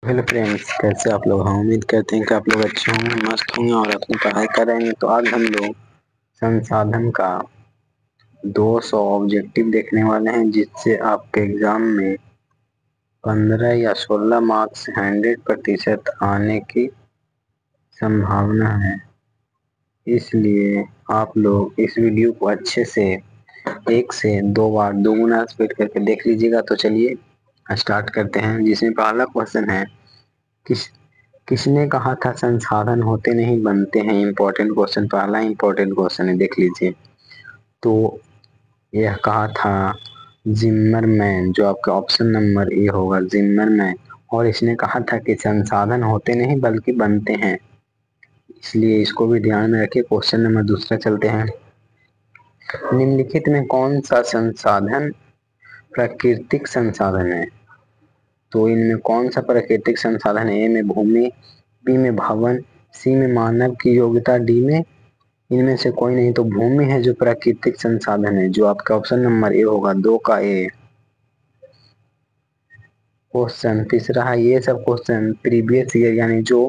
Hello friends, कैसे आप लोग। हम उम्मीद करते हैं कि आप लोग अच्छे होंगे, मस्त होंगे और अपनी पढ़ाई कर रहे हैं। तो आज हम लोग संसाधन का 200 ऑब्जेक्टिव देखने वाले हैं, जिससे आपके एग्जाम में 15 या 16 मार्क्स 100% आने की संभावना है। इसलिए आप लोग इस वीडियो को अच्छे से 1 से 2 बार दोगुना स्पीड करके देख लीजिएगा। तो चलिए स्टार्ट करते हैं, जिसमें पहला क्वेश्चन है, किस किसने कहा था संसाधन होते नहीं बनते हैं। इंपॉर्टेंट क्वेश्चन, पहला इंपॉर्टेंट क्वेश्चन है, देख लीजिए। तो यह कहा था जिम्मरमैन, जो आपका ऑप्शन नंबर ए होगा, जिम्मरमैन। और इसने कहा था कि संसाधन होते नहीं बल्कि बनते हैं, इसलिए इसको भी ध्यान में रखिए। क्वेश्चन नंबर दूसरा चलते हैं। निम्नलिखित में कौन सा संसाधन प्राकृतिक संसाधन है। तो इनमें कौन सा प्राकृतिक संसाधन है। ए में भूमि, बी में भवन, सी में मानव की योग्यता, डी में इनमें से कोई नहीं। तो भूमि है जो प्राकृतिक संसाधन है, जो आपका ऑप्शन नंबर ए होगा, 2 का ए। क्वेश्चन तीसरा है, ये सब क्वेश्चन प्रीवियस ईयर यानी जो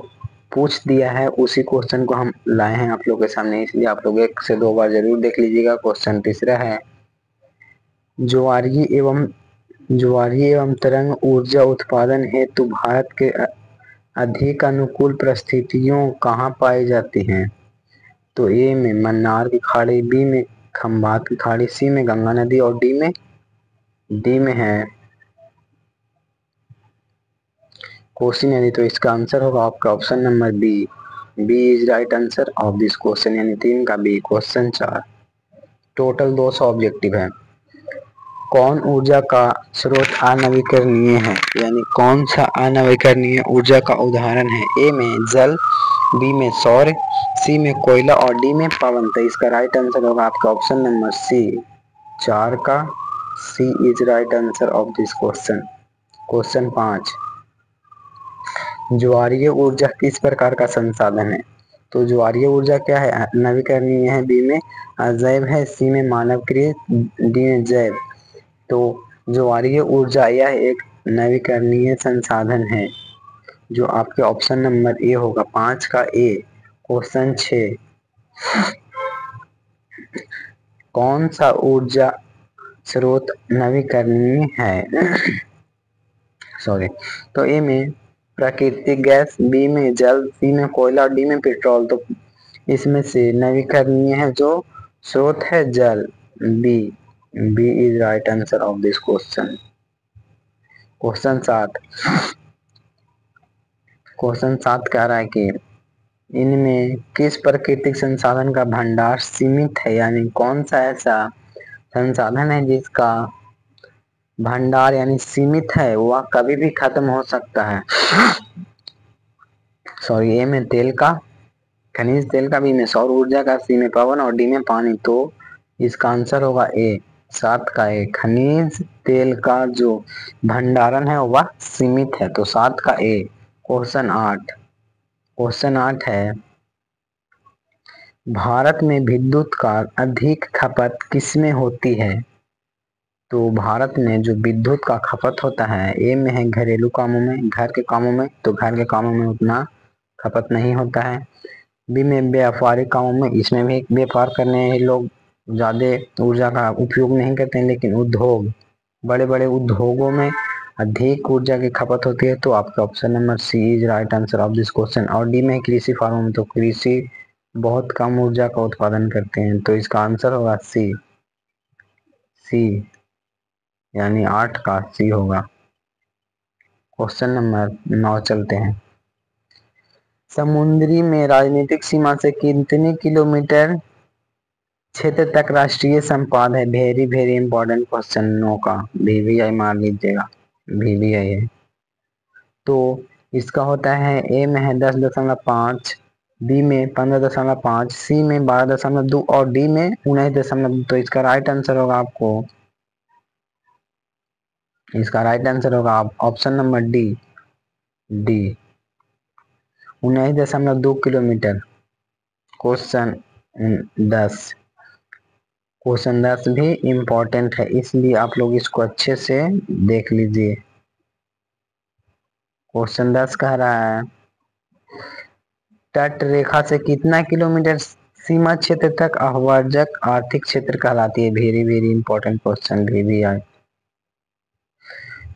पूछ दिया है उसी क्वेश्चन को हम लाए हैं आप लोग के सामने, इसलिए आप लोग 1 से 2 बार जरूर देख लीजिएगा। क्वेश्चन तीसरा है, ज्वारीय एवं तरंग ऊर्जा उत्पादन हेतु भारत के अधिक अनुकूल परिस्थितियों कहाँ पाई जाती हैं। तो ए में मन्नार की खाड़ी, बी में खंभात की खाड़ी, सी में गंगा नदी और डी में है कोसी नदी। तो इसका आंसर होगा आपका option number B. B is right answer of this question, यानी 3 का बी। क्वेश्चन 4, टोटल 200 ऑब्जेक्टिव है। कौन ऊर्जा का स्रोत अनवीकरणीय है, यानी कौन सा अनवीकरणीय ऊर्जा का उदाहरण है। ए में जल, बी में सौर, सी में कोयला और डी में पवन। तो इसका राइट आंसर होगा आपका ऑप्शन नंबर सी, 4 का C is right answer of this question. Question 5, ज्वारीय ऊर्जा किस प्रकार का संसाधन है। तो ज्वारीय ऊर्जा क्या है, नवीकरणीय है, बी में अजैव है, सी में मानवकृत, डी में जैव। तो ज्वारीय ऊर्जा यह एक नवीकरणीय संसाधन है, जो आपके ऑप्शन नंबर ए होगा, 5 का ए। क्वेश्चन 6, कौन सा ऊर्जा स्रोत नवीकरणीय है। सॉरी। तो ए में प्राकृतिक गैस, बी में जल, सी में कोयला और डी में पेट्रोल। तो इसमें से नवीकरणीय है जो स्रोत है जल, B. B is right answer of this question. Question 7, कह रहा है कि इनमें किस प्राकृतिक संसाधन का भंडार सीमित है, यानी कौन सा ऐसा संसाधन है जिसका भंडार यानी सीमित है, वह कभी भी खत्म हो सकता है। सॉरी। ए में तेल का, खनिज तेल का, बी में सौर ऊर्जा का, सी में पवन और डी में पानी। तो इसका आंसर होगा ए, 7 का ए। खनिज तेल का जो भंडारण है वह सीमित है, तो 7 का ए। क्वेश्चन 8, है, भारत में विद्युत का अधिक खपत किसमें होती है। तो भारत में जो विद्युत का खपत होता है, ए में है घरेलू कामों में, घर के कामों में। तो घर के कामों में उतना खपत नहीं होता है। बी में व्यापारिक कामों में, इसमें भी व्यापार करने लोग ज्यादा ऊर्जा का उपयोग नहीं करते हैं, लेकिन उद्योग, बड़े बड़े उद्योगों में अधिक ऊर्जा की खपत होती है। तो आपका option number C is right answer of this question. और डी में कृषि फार्मों में, तो कृषि बहुत कम ऊर्जा का उत्पादन करते हैं। तो इसका आंसर होगा सी, यानी 8 का सी होगा। क्वेश्चन नंबर 9 चलते हैं। समुद्री में राजनीतिक सीमा से कितने किलोमीटर क्षेत्र तक राष्ट्रीय संपाद है। Very very important question, no का VVI मार लीजिएगा, VVI है। तो इसका होता है, ए में है 10.5, बी में 15.5, सी में 12.2 और डी में 19.2। तो इसका राइट आंसर होगा option number D, 19.2 kilometre. Question 10 भी इम्पोर्टेंट है, इसलिए आप लोग इसको अच्छे से देख लीजिए। क्वेश्चन 10 कह रहा है तट रेखा से कितना किलोमीटर सीमा क्षेत्र तक आह्वाजक आर्थिक क्षेत्र कहलाती है। वेरी वेरी इंपॉर्टेंट क्वेश्चन भी आए।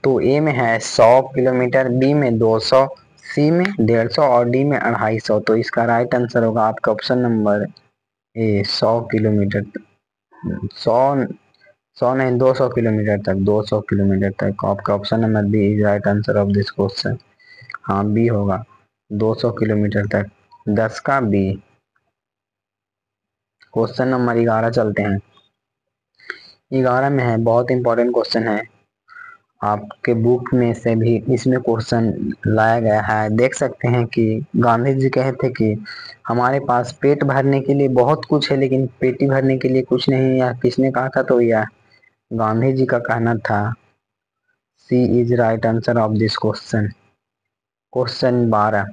तो ए में है 100 किलोमीटर, बी में 200, सी में 150 और डी में 250। तो इसका राइट आंसर होगा आपका ऑप्शन नंबर ए 100 किलोमीटर। 100 नहीं 200 किलोमीटर तक, 200 किलोमीटर तक। आपका option number B is right answer of this question. हाँ बी होगा 200 किलोमीटर तक। 10 का बी। क्वेश्चन नंबर 11 चलते हैं। 11 में है, बहुत इंपॉर्टेंट क्वेश्चन है, आपके बुक में से भी इसमें क्वेश्चन लाया गया है। देख सकते हैं कि गांधी जी कहे थे कि हमारे पास पेट भरने के लिए बहुत कुछ है लेकिन पेटी भरने के लिए कुछ नहीं। यह किसने कहा था? तो यह गांधी जी का कहना था। C is right answer of this question. Question 12,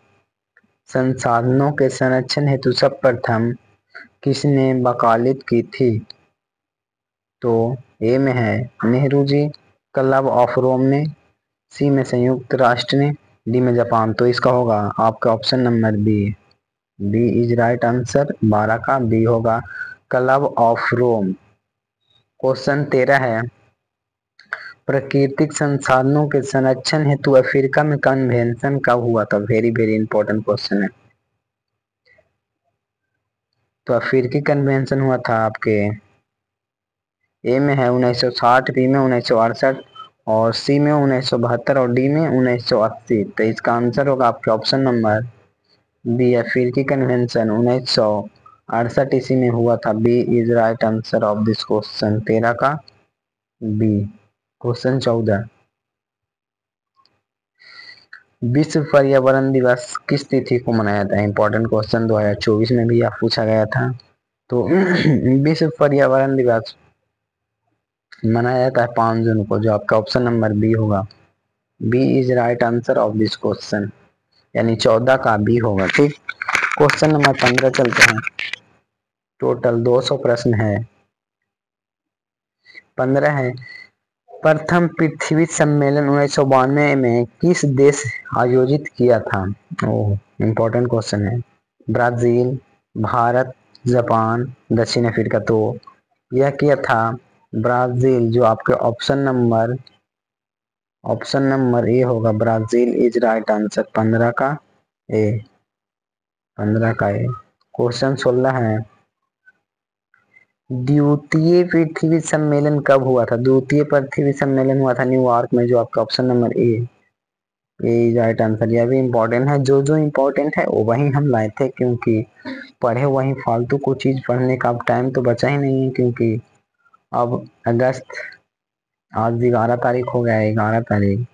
संसाधनों के संरक्षण हेतु सर्वप्रथम किसने वकालत की थी? तो ए में है Nehru ji, club of Rome ने, सी में संयुक्त राष्ट्र ने, डी में जापान। तो इसका होगा आपका option number B. B is right answer. 12 का बी होगा क्लब ऑफ रोम। क्वेश्चन 13 है, प्राकृतिक संसाधनों के संरक्षण हेतु अफ्रीका में कन्वेंशन कब हुआ था? वेरी वेरी इंपॉर्टेंट क्वेश्चन है। तो अफ्रीकी कन्वेंशन हुआ था आपके ए में है 1960, बी में 1968 और सी में 1972 और डी में 1980। तो इसका आंसर होगा आपके ऑप्शन नंबर बी। अफ्रीकी कन्वेंशन 1968 ईस्वी में हुआ था। B is right answer of this question. 13 का बी। क्वेश्चन 14, विश्व पर्यावरण दिवस किस तिथि को मनाया जाता है? इंपॉर्टेंट क्वेश्चन 2024 में भी आप पूछा गया था। तो विश्व पर्यावरण दिवस मनाया जाता है 5 जून को, जो आपका ऑप्शन नंबर बी होगा। B is right answer of this question, यानी 14 का बी होगा। ठीक, क्वेश्चन नंबर 15 चलते हैं। टोटल 200 प्रश्न है। 15 है, प्रथम पृथ्वी सम्मेलन 1992 में किस देश आयोजित किया था? ओह इंपॉर्टेंट क्वेश्चन है। ब्राजील, भारत, जापान, दक्षिण अफ्रीका। तो यह किया था ब्राजील, जो आपके ऑप्शन नंबर ए होगा। Brazil is right answer. 15 का ए। 15 का ए। क्वेश्चन 16 है, द्वितीय पृथ्वी सम्मेलन कब हुआ था? द्वितीय पृथ्वी सम्मेलन हुआ था न्यूयॉर्क में, जो आपका option number A is right answer. यह भी इम्पोर्टेंट है। जो जो इम्पोर्टेंट है वो वही हम लाए थे, क्योंकि पढ़े वही फालतू को चीज पढ़ने का अब टाइम तो बचा ही नहीं है, क्योंकि अब अगस्त, आज 11 तारीख हो गया है। 11 तारीख,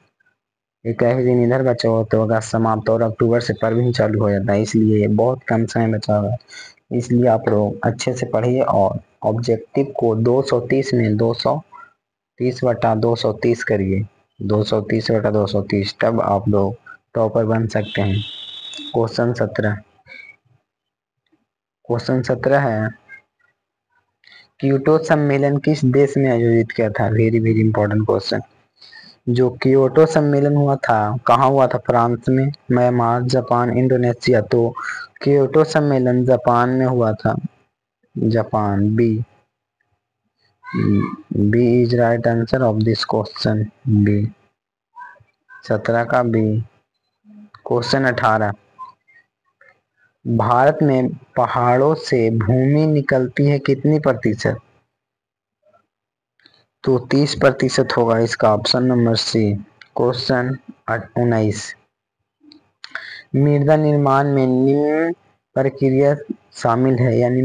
21 दिन इधर बचा हो तो अगस्त समाप्त और अक्टूबर से पर्व ही चालू हो जाता है। इसलिए बहुत कम समय बचा हुआ है। इसलिए आप लोग अच्छे से पढ़िए और ऑब्जेक्टिव को 230 में 230/230 करिए। 230/230, तब आप लोग टॉपर बन सकते हैं। क्वेश्चन 17 है, क्योटो सम्मेलन किस देश में आयोजित किया था? Very very important question. जो क्योटो सम्मेलन हुआ था कहाँ हुआ था? फ्रांस में, म्यांमार, जापान, इंडोनेशिया। तो क्योटो सम्मेलन जापान में हुआ था। Japan. B is right answer of this question. B. 17 का बी। क्वेश्चन 18, भारत में पहाड़ों से भूमि निकलती है कितनी प्रतिशत? तो 30% होगा इसका ऑप्शन नंबर सी। क्वेश्चन 19, मृदा निर्माण में निम्न प्रक्रिया शामिल है, यानी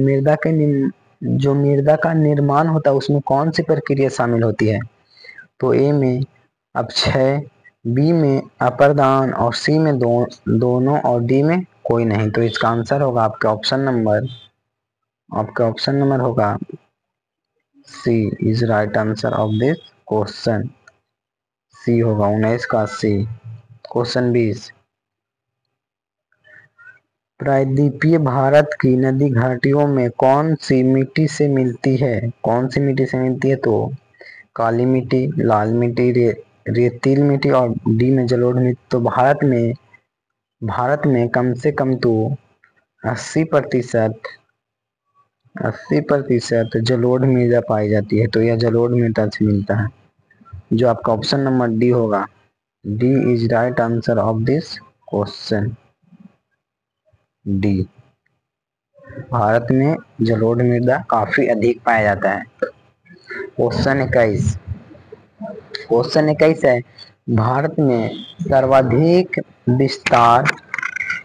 जो मृदा का निर्माण होता है उसमें कौन सी प्रक्रिया शामिल होती है? तो ए में अपक्षय, बी में अपर्दान और सी में दोनों और डी में कोई नहीं। तो इसका आंसर होगा आपका ऑप्शन नंबर होगा C is right answer of this question. C होगा 19 का सी। क्वेश्चन 20, प्रायद्वीपीय भारत की नदी घाटियों में कौन सी मिट्टी से मिलती है? कौन सी मिट्टी से मिलती है? तो काली मिट्टी, लाल मिट्टी, रेतीली मिट्टी और डी में जलोढ़ मिट्टी। तो भारत में कम से कम तो 80% 80% जलोढ़ मृदा पाई जाती है। तो यह जलोढ़ मृदा से मिलता है। जो आपका ऑप्शन नंबर डी होगा, D is right answer of this question. D, Bharat में जलोढ़ मृदा काफी अधिक पाया जाता है। क्वेश्चन 21 है, भारत में सर्वाधिक विस्तार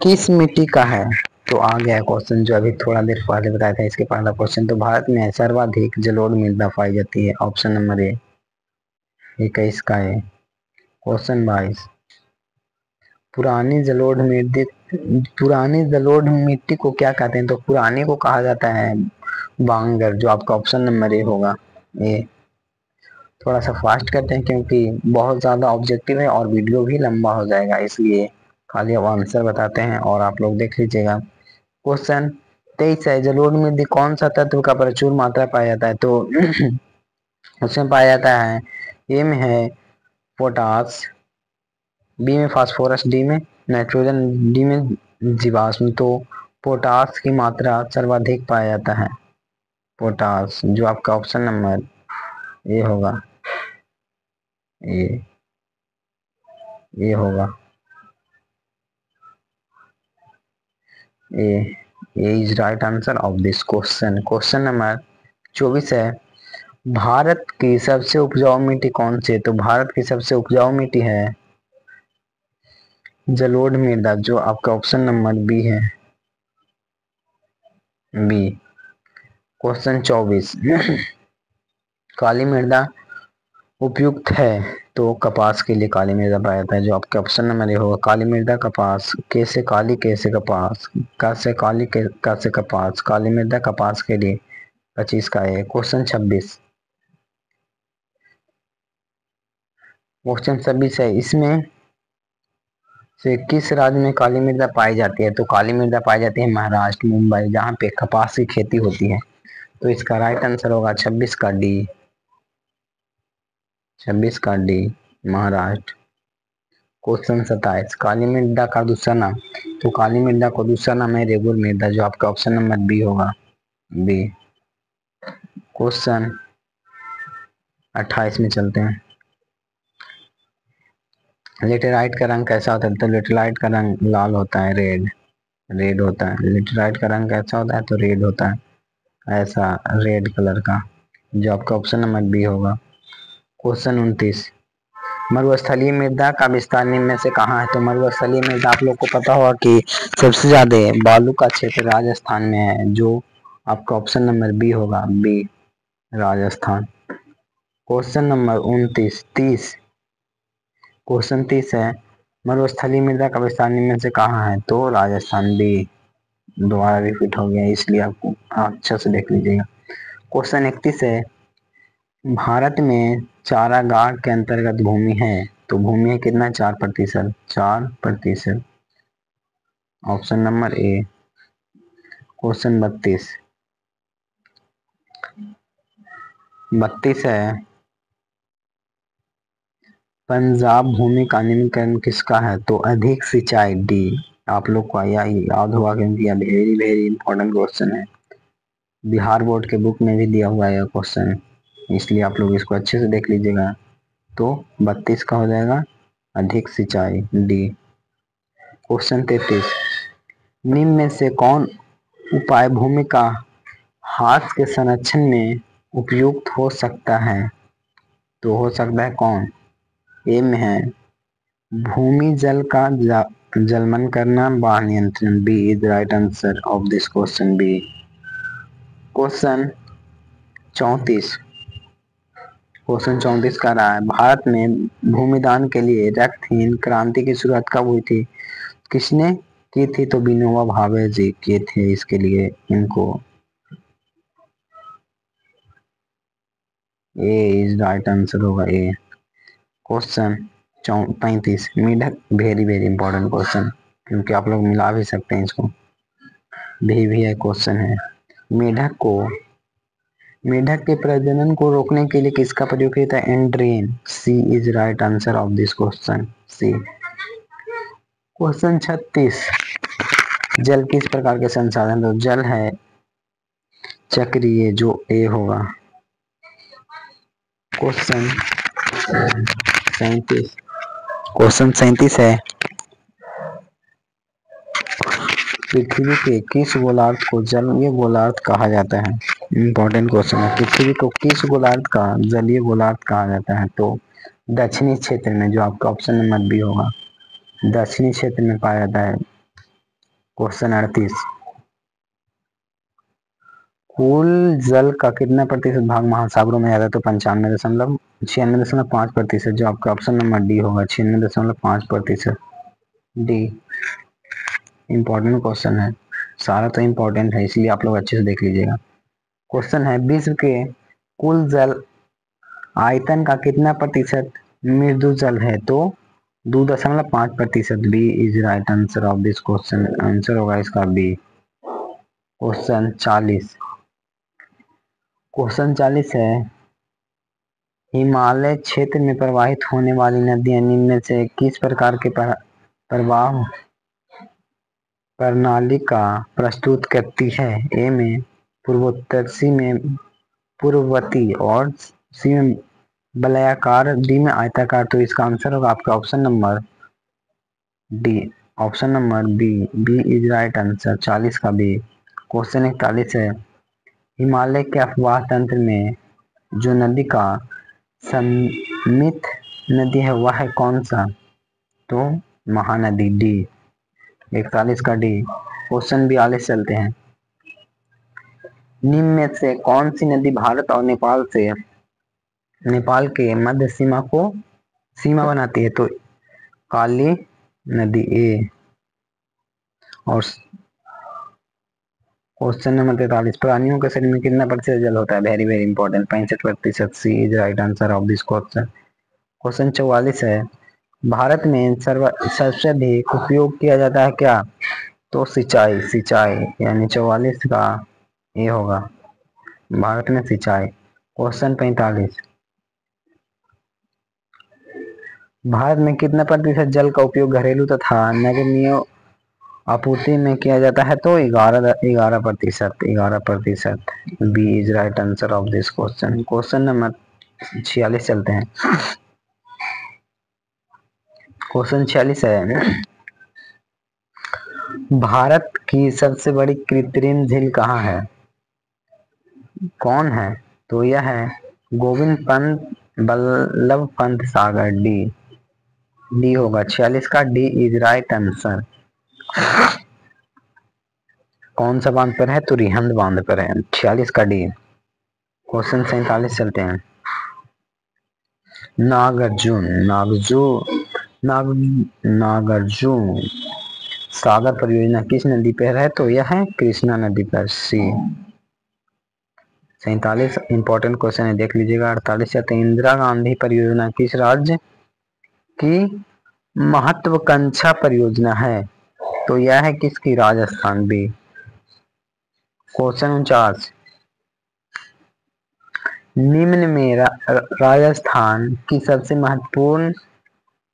किस मिट्टी का है? तो आ गया क्वेश्चन जो अभी थोड़ा देर पहले बताया था, इसके पहला क्वेश्चन। तो भारत में सर्वाधिक जलोढ़ मृदा पाई जाती है, ऑप्शन नंबर ए 21 का है। क्वेश्चन 22, पुरानी जलोढ़ मिट्टी को क्या कहते हैं? तो पुरानी को कहा जाता है बांगर, जो आपका ऑप्शन नंबर ए होगा, ए। थोड़ा सा फास्ट करते हैं क्योंकि बहुत ज्यादा ऑब्जेक्टिव है और वीडियो भी लंबा हो जाएगा, इसलिए खाली अब आंसर बताते हैं और आप लोग देख लीजिएगा। क्वेश्चन 23 है, जलोढ़ में कौन सा तत्व का प्रचुर मात्रा पाया जाता है? तो उसमें पाया जाता है, ए में है पोटास, बी में फास्फोरस, डी में नाइट्रोजन, डी में जीवाश्म। तो पोटास की मात्रा सर्वाधिक पाया जाता है, पोटास, जो आपका ऑप्शन नंबर ए होगा, ये होगा A is right answer of this question. Question number 24 है, भारत की सबसे उपजाऊ मिट्टी कौन सी है? तो भारत की सबसे उपजाऊ मिट्टी है जलोढ़ मृदा, जो आपका ऑप्शन नंबर बी है, बी। क्वेश्चन 24, काली मृदा उपयुक्त है? तो कपास के लिए काली मृदा पाया जाता है, जो आपके ऑप्शन नंबर ए होगा, काली मृदा कपास, कैसे काली कैसे कपास, कैसे काली कैसे कपास, काली मृदा कपास के लिए 25 का है। क्वेश्चन 26 है, इसमें से किस राज्य में काली मृदा पाई जाती है? तो काली मृदा पाई जाती है महाराष्ट्र, मुंबई, जहाँ पे कपास की खेती होती है। तो इसका राइट आंसर होगा 26 का डी, 26 का डी, महाराष्ट्र। क्वेश्चन 27, काली मृदा का दूसरा नाम? तो काली मृदा को दूसरा नाम है रेगुर मृदा, जो आपका ऑप्शन नंबर बी होगा, बी। क्वेश्चन 28 में चलते हैं, लेटेराइट का रंग कैसा होता है? तो लेटेराइट का रंग लाल होता है, रेड होता है। लेटेराइट का रंग कैसा होता है? तो रेड होता है, ऐसा रेड कलर का, जो आपका ऑप्शन नंबर बी होगा। क्वेश्चन 29, मरुस्थलीय मृदा का विस्तार निम्न में से कहाँ है? तो मरुस्थलीय मृदा आप लोग को पता होगा कि सबसे ज्यादा बालू का क्षेत्र राजस्थान में है, जो आपका ऑप्शन नंबर बी होगा, बी, राजस्थान। क्वेश्चन नंबर 30 है, मरुस्थलीय मृदा का विस्तार निम्न में से कहाँ है? तो राजस्थान, बी। दोबारा रिपीट हो गया, इसलिए आपको अच्छा से देख लीजिएगा। क्वेश्चन 31 है, भारत में चारागाह के अंतर्गत भूमि है? तो भूमि है कितना? 4%, 4%, ऑप्शन नंबर ए। क्वेश्चन 32 है, पंजाब भूमि का निम्नकरण किसका है? तो अधिक सिंचाई, डी। आप लोग को यह याद होगा क्योंकि यह वेरी वेरी इंपॉर्टेंट क्वेश्चन है, बिहार बोर्ड के बुक में भी दिया हुआ है यह क्वेश्चन, इसलिए आप लोग इसको अच्छे से देख लीजिएगा। तो 32 का हो जाएगा अधिक सिंचाई, डी। क्वेश्चन 33, निम्न में से कौन उपाय भूमि का ह्रास के संरक्षण में उपयुक्त हो सकता है? तो हो सकता है कौन? ए में है भूमि जल का जलमन करना, बाढ़ नियंत्रण, B is right answer of this question, B. Question 34 का रहा है, भारत में भूमिदान के लिए रक्तहीन क्रांति की शुरुआत कब हुई थी? किसने की थी? तो विनोबा भावे जी किए थे इसके लिए इनको, ए इज राइट आंसर होगा, ए। क्वेश्चन 35, मेढक, वेरी वेरी इंपॉर्टेंट क्वेश्चन, क्योंकि आप लोग मिला भी सकते हैं इसको, भी है क्वेश्चन है, मेढक को मेढक के प्रजनन को रोकने के लिए किसका प्रयोग किया था? एंड्रियन। C is right answer of this question, C. Question 36, जल किस प्रकार के संसाधन? तो जल है चक्रीय, जो ए होगा। क्वेश्चन 37 है, पृथ्वी के किस गोलार्ध को जलीय गोलार्ध कहा जाता है? इंपॉर्टेंट क्वेश्चन है। पृथ्वी को किस गोलार्ध का जलीय गोलार्ध कहा जाता है? तो दक्षिणी क्षेत्र में, जो आपका ऑप्शन नंबर बी होगा, दक्षिणी क्षेत्र में पाया जाता है। क्वेश्चन 38, कुल जल का कितना प्रतिशत भाग महासागरों में जाता है? तो 96.5%, जो आपका ऑप्शन नंबर डी होगा, 96.5%, डी। इंपॉर्टेंट क्वेश्चन है, सारा तो इंपॉर्टेंट है, इसलिए आप लोग अच्छे से देख लीजिएगा। क्वेश्चन है, विश्व के कुल जल आयतन का कितना प्रतिशत मृदु जल है? तो 2.5%, B is right answer of this question, answer होगा इसका बी। क्वेश्चन 40 है, हिमालय क्षेत्र में प्रवाहित होने वाली नदियां निम्न में से किस प्रकार के प्रवाह प्रणाली का प्रस्तुत करती है? ए में पूर्वोत्तर, सी में पूर्ववर्ती और सी में वलयाकार, डी में आयताकार। तो इसका आंसर होगा आपका option number D, option number B, B is right answer, 40 का बी। क्वेश्चन 41 है, हिमालय के अफवाह तंत्र में जो नदी का सम्मिलित नदी है वह है कौन सा? तो महानदी, डी, 41 का डी। क्वेश्चन 42 चलते हैं, निम्न में से कौन सी नदी भारत और नेपाल के मध्य सीमा बनाती है? तो काली नदी, ए। और क्वेश्चन नंबर 43, प्राणियों के शरीर में कितना प्रतिशत जल होता है? Very very important, 65%, C is right answer of this question. Question 44 है, भारत में सबसे अधिक उपयोग किया जाता है क्या? तो सिंचाई, यानी 44 का ये होगा, भारत में सिंचाई। क्वेश्चन 45, भारत में कितना प्रतिशत जल का उपयोग घरेलू तथा नगरीय आपूर्ति में किया जाता है? तो 11%, B is right answer of this question. Question number 46 चलते हैं, क्वेश्चन 46 है, भारत की सबसे बड़ी कृत्रिम झील कहाँ है? कौन है? तो यह है गोविंद पंत बल्लभ पंत सागर, डी होगा, 46 का डी इज राइट आंसर। कौन सा बांध पर है? तो रिहंद बांध पर है, 46 का डी। क्वेश्चन 47 चलते हैं, नागार्जुन सागर परियोजना किस नदी पर है? तो यह है कृष्णा नदी पर, सी। 47 इंपॉर्टेंट क्वेश्चन है, देख लीजिएगा। 48 चलते हैं, इंदिरा गांधी परियोजना किस राज्य की महत्वाकांक्षा परियोजना है? तो यह है किसकी? राजस्थान, बी। क्वेश्चन 49, निम्न में राजस्थान की सबसे महत्वपूर्ण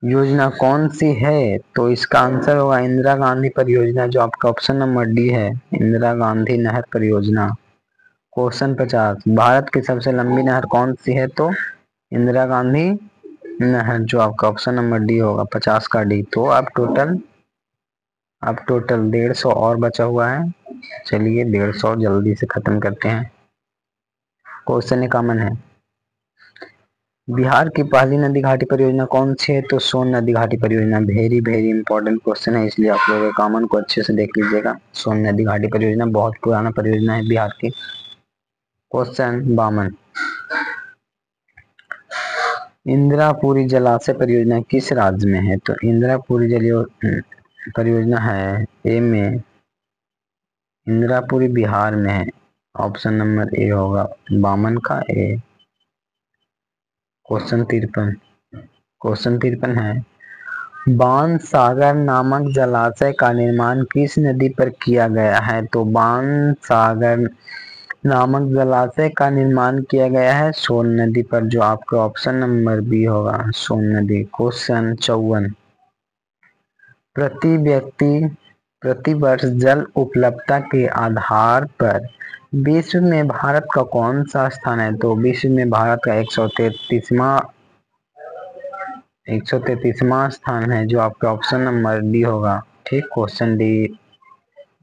योजना कौन सी है? तो इसका आंसर होगा इंदिरा गांधी परियोजना, जो आपका ऑप्शन नंबर डी है, इंदिरा गांधी नहर परियोजना। क्वेश्चन 50, भारत की सबसे लंबी नहर कौन सी है? तो इंदिरा गांधी नहर, जो आपका ऑप्शन नंबर डी होगा, 50 का डी। तो अब टोटल 150 और बचा हुआ है, चलिए 150 जल्दी से खत्म करते हैं। क्वेश्चन 51 है, बिहार की पहली नदी घाटी परियोजना कौन सी है? तो सोन नदी घाटी परियोजना। वेरी वेरी इंपॉर्टेंट क्वेश्चन है, इसलिए आप लोगों के कॉमन को अच्छे से देख लीजिएगा। सोन नदी घाटी परियोजना बहुत पुराना परियोजना है बिहार की। क्वेश्चन 52, इंदिरापुरी जलाशय परियोजना किस राज्य में है? तो इंदिरापुरी जलीय परियोजना है ए में, इंदिरापुरी बिहार में है, ऑप्शन नंबर ए होगा, 52 का ए। क्वेश्चन 53 है, बाणसागर नामक जलाशय का निर्माण किस नदी पर किया गया है? तो बाणसागर नामक जलाशय का निर्माण किया गया है? सोन नदी पर, जो आपका ऑप्शन नंबर बी होगा, सोन नदी। क्वेश्चन 54, प्रति व्यक्ति प्रति वर्ष जल उपलब्धता के आधार पर विश्व में भारत का कौन सा स्थान है? तो विश्व में भारत का 133वां स्थान है, जो आपका ऑप्शन नंबर डी होगा। ठीक, क्वेश्चन डी,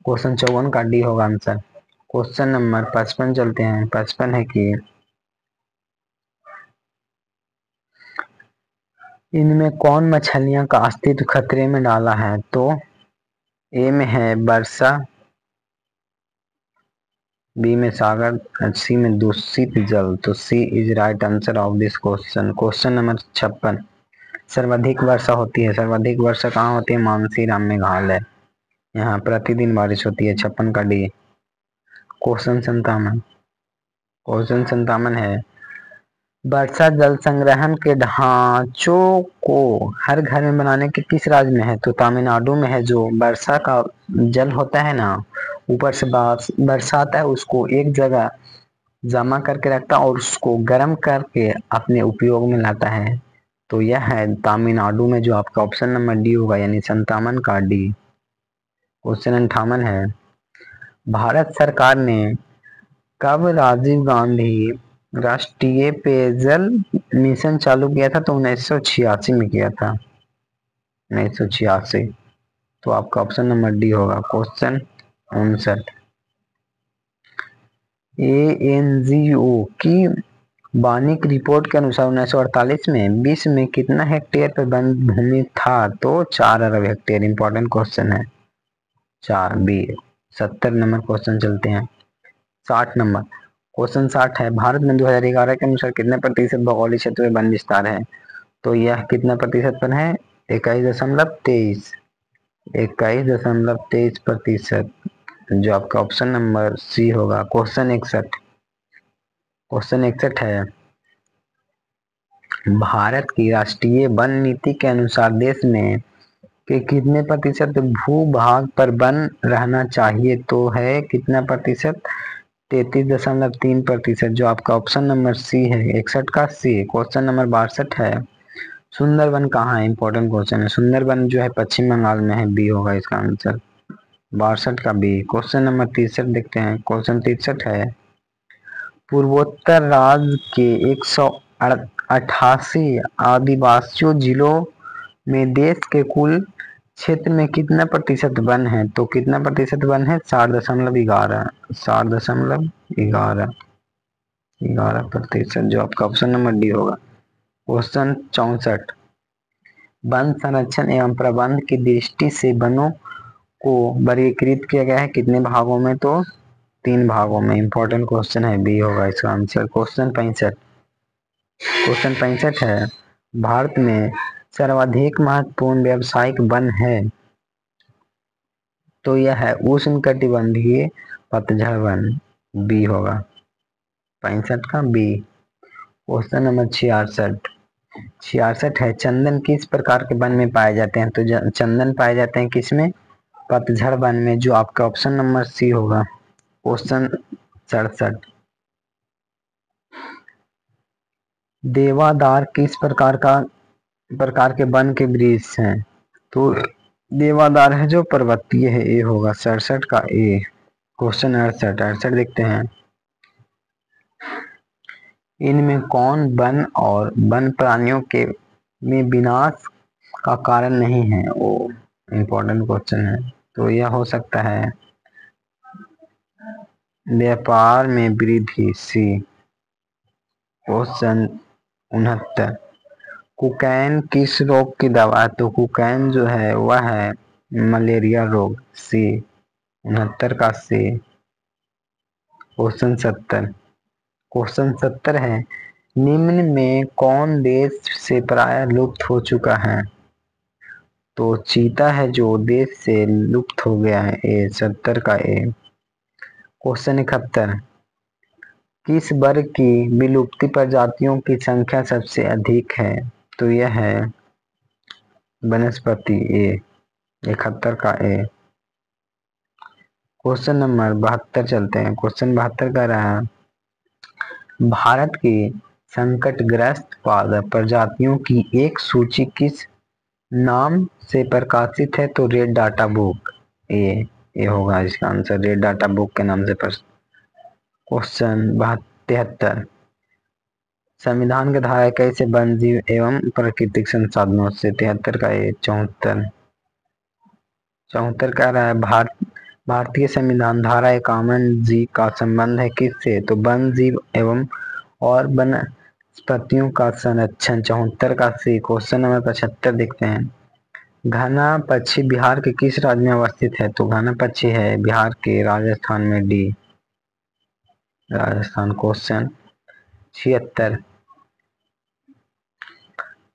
क्वेश्चन 54 का डी होगा आंसर। क्वेश्चन नंबर 55 चलते हैं। 55 है कि इनमें कौन मछलियां का अस्तित्व खतरे में डाला है? तो ए में है वर्षा, बी में सागर, सी में दूषित जल। तो C is right answer of this question. Question number 56, सर्वाधिक वर्षा होती है? सर्वाधिक वर्षा कहाँ होती है? मानसीराम मेघालय, यहाँ प्रतिदिन बारिश होती है। 56 का डी। क्वेश्चन 57 है, वर्षा जल संग्रहण के ढांचों को हर घर में बनाने के किस राज्य में है? तो तमिलनाडु में है। जो वर्षा का जल होता है ना, ऊपर से बरसात है, उसको एक जगह जमा करके रखता है और उसको गर्म करके अपने उपयोग में लाता है। तो यह है तमिलनाडु में, जो आपका ऑप्शन नंबर डी होगा, यानी 57 का डी। क्वेश्चन 58 है, भारत सरकार ने कब राजीव गांधी राष्ट्रीय पेयजल मिशन चालू किया था? तो 1986 में किया था, 1986। तो आपका ऑप्शन नंबर डी होगा। क्वेश्चन 59, ANGO की बानिक रिपोर्ट के अनुसार 1948 में विश्व में कितना हेक्टेयर पर वन भूमि था? तो 4 अरब हेक्टेयर। इंपॉर्टेंट क्वेश्चन है, 4 बी। 70 नंबर क्वेश्चन चलते हैं। 60 नंबर क्वेश्चन 60 है, भारत में 2011 के अनुसार कितने प्रतिशत भौगोलिक क्षेत्र में वन विस्तार है? तो यह कितना प्रतिशत पर है? 21.23%, जो आपका ऑप्शन नंबर सी होगा। क्वेश्चन 61 है, भारत की राष्ट्रीय वन नीति के अनुसार देश में के कितने प्रतिशत भूभाग पर वन रहना चाहिए? तो है कितना प्रतिशत? 33.3%, जो आपका ऑप्शन नंबर सी है, 61 का सी। क्वेश्चन नंबर 62 है, सुंदरबन कहाँ है? इंपॉर्टेंट क्वेश्चन है। सुंदरबन जो है पश्चिम बंगाल में है, बी होगा इसका आंसर, 62 का बी। क्वेश्चन नंबर 63 देखते हैं। क्वेश्चन 63 है, पूर्वोत्तर राज्य के 188 आदिवासियों जिलों में देश के कुल क्षेत्र में कितना प्रतिशत वन है? तो कितना प्रतिशत वन है? 60.11%, जो आपका ऑप्शन नंबर डी होगा। क्वेश्चन 64, वन संरक्षण एवं प्रबंध की दृष्टि से वनों को वर्गीकृत किया गया है कितने भागों में? तो 3 भागों में। इंपॉर्टेंट क्वेश्चन है, बी होगा इसका आंसर। क्वेश्चन 65 है, भारत में सर्वाधिक महत्वपूर्ण व्यावसायिक वन है? तो यह है उष्णकटिबंधीय पतझड़ वन, बी होगा, 65 का बी। क्वेश्चन नंबर 66 है, चंदन किस प्रकार के वन में पाए जाते हैं? तो चंदन पाए जाते हैं किस में? पतझड़ वन में, जो आपका ऑप्शन नंबर सी होगा। क्वेश्चन 67, देवदार किस प्रकार के वन के वृक्ष हैं? तो देवदार है जो पर्वतीय है, ए होगा, 67 का ए। क्वेश्चन 68 देखते हैं, इनमें कौन वन और वन प्राणियों के में विनाश का कारण नहीं है? वो इम्पोर्टेंट क्वेश्चन है। तो यह हो सकता है व्यापार में वृद्धि, सी। क्वेश्चन 69, कोकैन किस रोग की दवा है? तो कोकैन जो है वह है मलेरिया रोग, सी, 69 का सी। क्वेश्चन 70 है, निम्न में कौन देश से प्राय लुप्त हो चुका है? तो चीता है जो देश से लुप्त हो गया है, ए, 70 का ए। क्वेश्चन 71, किस वर्ग की विलुप्ति प्रजातियों की संख्या सबसे अधिक है? तो यह है वनस्पति, ए, 71 का ए। क्वेश्चन नंबर 72 चलते हैं। क्वेश्चन 72 कह रहा है भारत की संकटग्रस्त पादप प्रजातियों की एक सूची किस नाम से प्रकाशित है? तो रेड डाटा बुक, ये होगा इसका आंसर, रेड डाटा बुक के नाम से। क्वेश्चन 73 संविधान के धारा 21 से वन जीव एवं प्राकृतिक संसाधनों से 73 का ये 74 कह रहा है भारतीय संविधान धारा 51 जी का संबंध है किससे? तो वन जीव एवं और वनस्पतियों का संरक्षण। 74 का सी। क्वेश्चन नंबर 75 देखते हैं घना पक्षी बिहार के किस राज्य में अवस्थित है? तो घना पक्षी है बिहार के राजस्थान में, डी राजस्थान। क्वेश्चन 76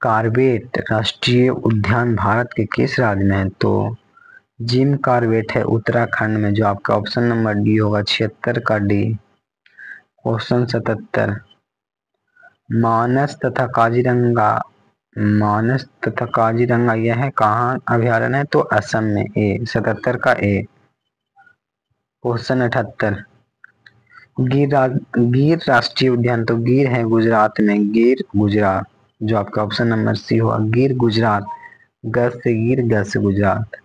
कॉर्बेट राष्ट्रीय उद्यान भारत के किस राज्य में है? तो जिम कॉर्बेट है उत्तराखंड में, जो आपका ऑप्शन नंबर डी होगा, 76 का डी। क्वेश्चन 77 मानस तथा काजीरंगा यह कहाँ अभ्यारण्य है? तो असम में, ए 77 का ए। क्वेश्चन 78 गिर राष्ट्रीय उद्यान, तो गिर है गुजरात में, गिर गुजरात, जो आपका ऑप्शन नंबर सी हुआ, गिर गुजरात। ग से गिर, ग से गुजरात।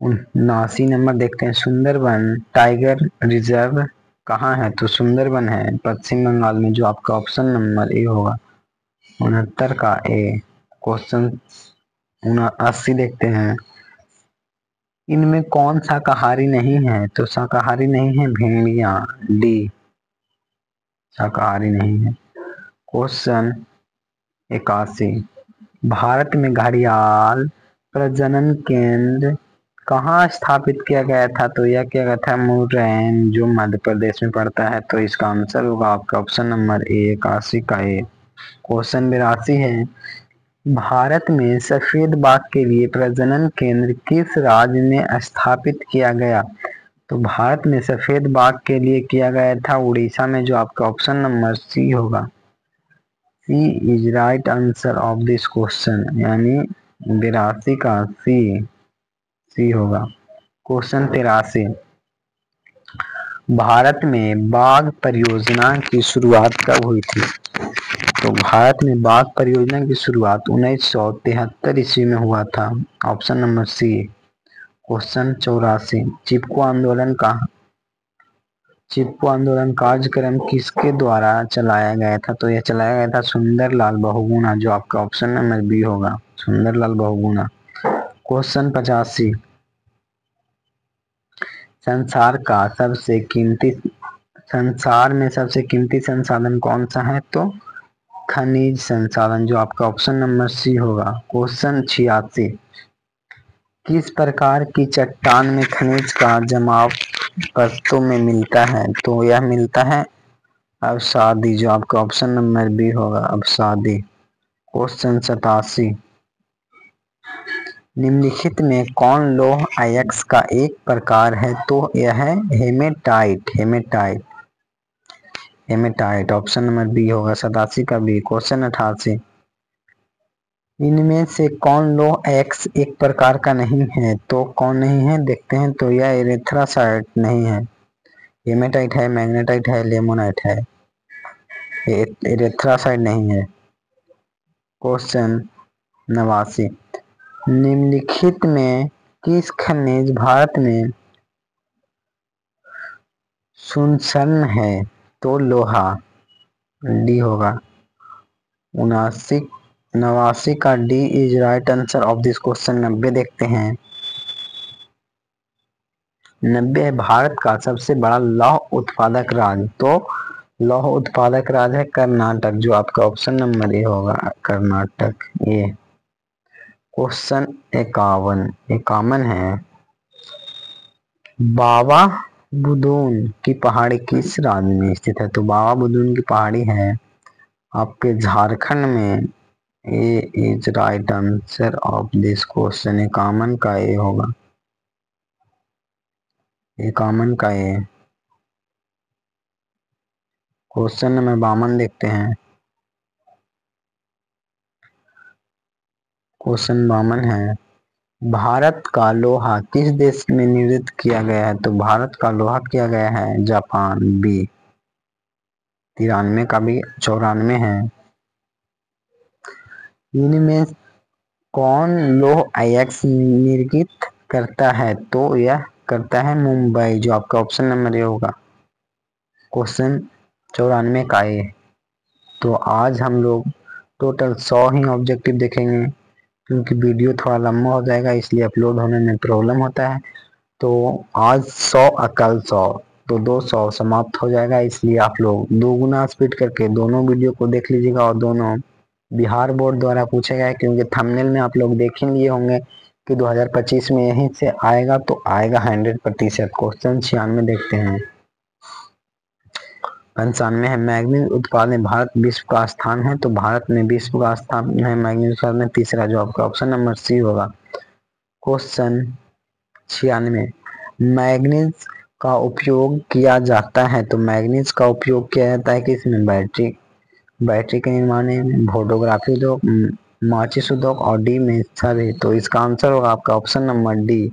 79 नंबर देखते हैं सुंदरबन टाइगर रिजर्व कहाँ है? तो सुंदरबन है पश्चिम बंगाल में, जो आपका ऑप्शन नंबर ए होगा, 69 का ए। क्वेश्चन 80 देखते हैं इनमें कौन शाकाहारी नहीं है? तो शाकाहारी नहीं है भेड़िया, डी शाकाहारी नहीं है। क्वेश्चन 81 भारत में घड़ियाल प्रजनन केंद्र कहाँ स्थापित किया गया था? तो यह किया गया था मुरैना, जो मध्य प्रदेश में पड़ता है। तो इसका आंसर होगा आपका ऑप्शन नंबर ए 81 का ए। क्वेश्चन 82 है भारत में सफेद बाघ के लिए प्रजनन केंद्र किस राज्य में स्थापित किया गया? तो भारत में सफेद बाघ के लिए किया गया था उड़ीसा में, जो आपका ऑप्शन नंबर सी होगा, C is right answer of this question, यानी 82 का सी होगा। क्वेश्चन 83 भारत में बाघ परियोजना की शुरुआत कब हुई थी? तो भारत में बाघ परियोजना की शुरुआत 1973 ईस्वी में हुआ था, ऑप्शन नंबर सी। क्वेश्चन 84 चिपको आंदोलन कार्यक्रम किसके द्वारा चलाया गया था? तो यह चलाया गया था सुंदरलाल बहुगुणा, जो आपका ऑप्शन नंबर बी होगा, सुंदरलाल बहुगुणा। क्वेश्चन 85 संसार में सबसे कीमती संसाधन कौन सा है? तो खनिज संसाधन, जो आपका ऑप्शन नंबर सी होगा। क्वेश्चन 86 किस प्रकार की चट्टान में खनिज का जमाव परतों में मिलता है? तो यह मिलता है अवसादी, जो आपका ऑप्शन नंबर बी होगा, अवसादी। क्वेश्चन 87 निम्नलिखित में कौन लौह अयस्क का एक प्रकार है? तो यह है हेमेटाइट, ऑप्शन नंबर बी होगा, 87 का बी। क्वेश्चन 88 इनमें से कौन लौह अयस्क एक प्रकार का नहीं है? तो कौन नहीं है देखते हैं, तो यह एरेथ्रासाइट नहीं है, हेमेटाइट है, मैग्नेटाइट है, लेमोनाइट है, एरेथ्रासाइट नहीं है। क्वेश्चन 89 निम्नलिखित में किस खनिज भारत में सुनसन है? तो लोहा, डी होगा, 89 का D is right answer of this question. 90 देखते हैं 90 है भारत का सबसे बड़ा लौह उत्पादक राज्य, तो लौह उत्पादक राज्य है कर्नाटक, जो आपका ऑप्शन नंबर ए होगा, कर्नाटक ये। क्वेश्चन 51 है बाबा बुदून की पहाड़ी किस राज्य में स्थित है? तो बाबा बुदून की पहाड़ी है आपके झारखंड में, A is right answer of this question. 51 का ए होगा, 51 का ए। क्वेश्चन नंबर 52 देखते हैं। क्वेश्चन 52 है भारत का लोहा किस देश में निर्मित किया गया है? तो भारत का लोहा किया गया है जापान। बी। 93 का भी 94 है। इनमें कौन लौह अयस्क निर्मित करता है? तो यह करता है मुंबई, जो आपका ऑप्शन नंबर ए होगा। क्वेश्चन 94 का ए। तो आज हम लोग टोटल 100 ही ऑब्जेक्टिव देखेंगे, क्योंकि वीडियो थोड़ा लंबा हो जाएगा इसलिए अपलोड होने में प्रॉब्लम होता है। तो आज 100 कल 100, तो 200 समाप्त हो जाएगा, इसलिए आप लोग 2 गुना स्पीड करके दोनों वीडियो को देख लीजिएगा। और दोनों बिहार बोर्ड द्वारा पूछे गए, क्योंकि थंबनेल में आप लोग देख ही लिए होंगे कि 2025 में यहीं से आएगा, तो आएगा 100%। क्वेश्चन 96 देखते हैं। 95 है, मैग्नीज उत्पादन में भारत विश्व का स्थान है? तो भारत में विश्व का स्थान है मैग्नीज उत्पादन में तीसरा, जो आपका ऑप्शन नंबर सी होगा। क्वेश्चन 96, मैग्नीज का उपयोग किया जाता है? तो मैग्नीज का उपयोग किया जाता है किसमें? बैटरी के निर्माण में, फोटोग्राफी उद्योग, माचिस उद्योग और डी में सभी। तो इसका आंसर होगा आपका ऑप्शन नंबर डी,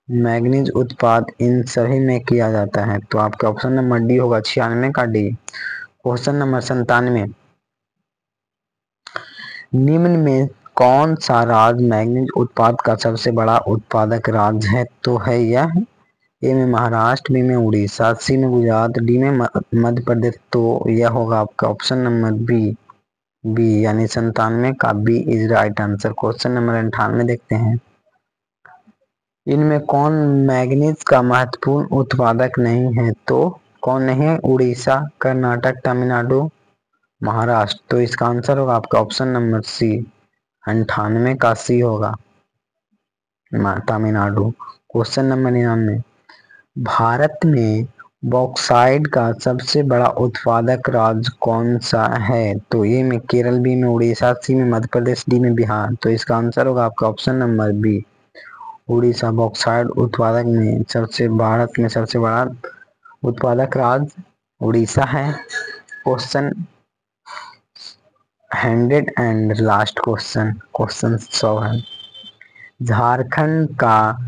मैग्नीज उत्पाद इन सभी में किया जाता है। तो आपका ऑप्शन नंबर डी होगा 96 का डी। क्वेश्चन नंबर 97, निम्न में कौन सा राज्य मैग्नीज उत्पाद का सबसे बड़ा उत्पादक राज्य है? तो है यह ए में महाराष्ट्र, बी में उड़ीसा, सी में गुजरात, डी में मध्य प्रदेश। तो यह होगा आपका ऑप्शन नंबर बी यानी 97 का B is right answer. Question number 98 देखते हैं। इनमें कौन मैग्नीज का महत्वपूर्ण उत्पादक नहीं है? तो कौन नहीं है? उड़ीसा, कर्नाटक, तमिलनाडु, महाराष्ट्र। तो इसका आंसर होगा आपका ऑप्शन नंबर सी, 98 का सी होगा, तमिलनाडु। क्वेश्चन नंबर 99, भारत में बॉक्साइट का सबसे बड़ा उत्पादक राज्य कौन सा है? तो ए में केरल, बी में उड़ीसा, सी में मध्य प्रदेश, डी में बिहार। तो इसका आंसर होगा आपका option number B, Orissa. Bauxite उत्पादक में भारत में सबसे बड़ा उत्पादक राज्य उड़ीसा है। क्वेश्चन 100 एंड लास्ट क्वेश्चन 100 है, झारखंड का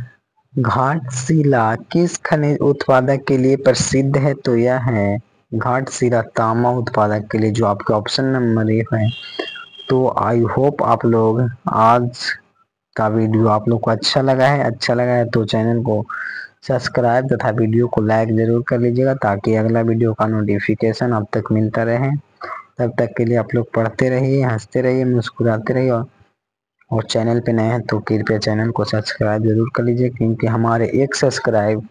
घाटशिला किस खनिज उत्पादक के लिए प्रसिद्ध है? तो यह है घाटशिला तांबा उत्पादक के लिए, जो आपका ऑप्शन नंबर ए है। तो आई होप आप लोग आज का वीडियो आप लोग को अच्छा लगा है तो चैनल को सब्सक्राइब तथा वीडियो को लाइक जरूर कर लीजिएगा, ताकि अगला वीडियो का नोटिफिकेशन अब तक मिलता रहे। तब तक के लिए आप लोग पढ़ते रहिए, हंसते रहिए, मुस्कुराते रहिए। और चैनल पे नए हैं तो कृपया चैनल को सब्सक्राइब जरूर कर लीजिए, क्योंकि हमारे एक सब्सक्राइब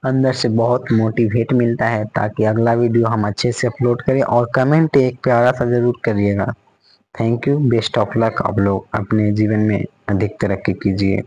अंदर से बहुत मोटिवेट मिलता है, ताकि अगला वीडियो हम अच्छे से अपलोड करें। और कमेंट एक प्यारा सा जरूर करिएगा। Thank you, best of luck. आप लोग अपने जीवन में अधिक तरक्की कीजिए।